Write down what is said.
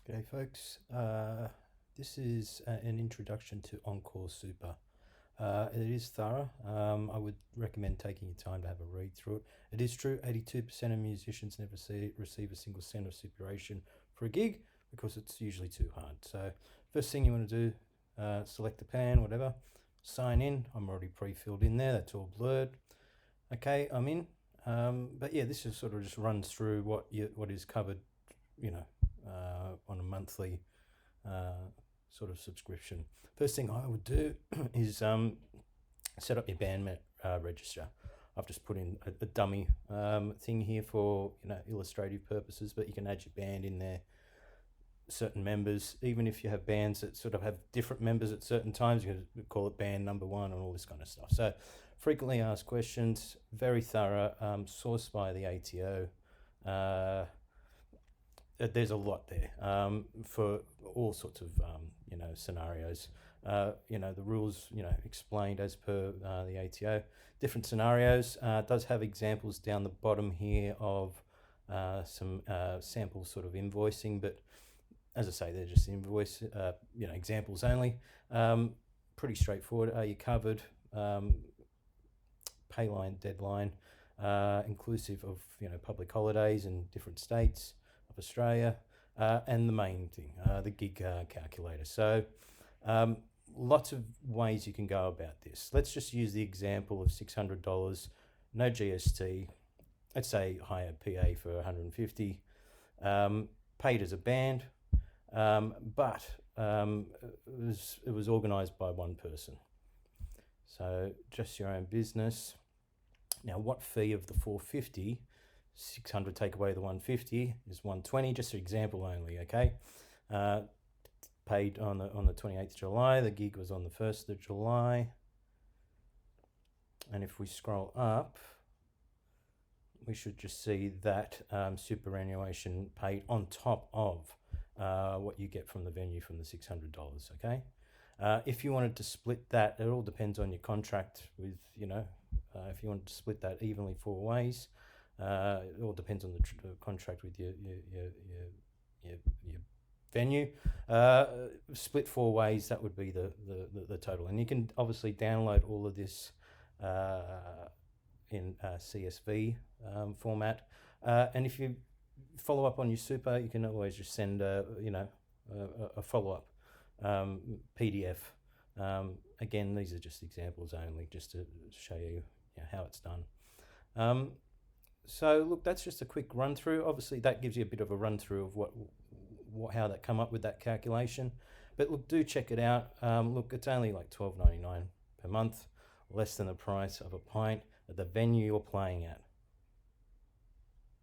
G'day folks, this is an introduction to Encore Super. It is thorough. I would recommend taking your time to have a read through it. It is true 82% of musicians never receive a single cent of superannuation for a gig because it's usually too hard. So first thing you want to do, select the pan, whatever, sign in. I'm already pre-filled in there, that's all blurred. Okay, I'm in. But yeah, this is sort of just runs through what is covered, on a monthly sort of subscription. First thing I would do is set up your band register. I've just put in a dummy thing here for illustrative purposes, but you can add your band in there. Certain members, even if you have bands that sort of have different members at certain times, you can call it band number one and all this kind of stuff. So frequently asked questions, very thorough, sourced by the ATO. There's a lot there for all sorts of scenarios. The rules explained as per the ATO. Different scenarios. Does have examples down the bottom here of some sample sort of invoicing, but as I say, they're just invoice examples only. Pretty straightforward. Are you covered? Payline deadline, inclusive of public holidays in different states of Australia, and the main thing, the gig calculator. So lots of ways you can go about this. Let's just use the example of $600, no GST. Let's say hire PA for $150, paid as a band, but it was organised by one person. So just your own business. Now, what fee of the $450? 600 take away the 150 is 120. Just an example only, okay? Paid on the 28th of July. The gig was on the 1st of July. And if we scroll up, we should just see that superannuation paid on top of what you get from the venue from the $600, okay? If you wanted to split that, it all depends on your contract with, if you wanted to split that evenly 4 ways, it all depends on the contract with your venue. Split 4 ways, that would be the total. And you can obviously download all of this in CSV format. And if you follow up on your super, you can always just send a follow-up PDF. Again, these are just examples only, just to show you how it's done. So look, that's just a quick run through. Obviously that gives you a bit of a run through of how that come up with that calculation. But look, do check it out. Look, it's only like $12.99 per month, less than the price of a pint at the venue you're playing at.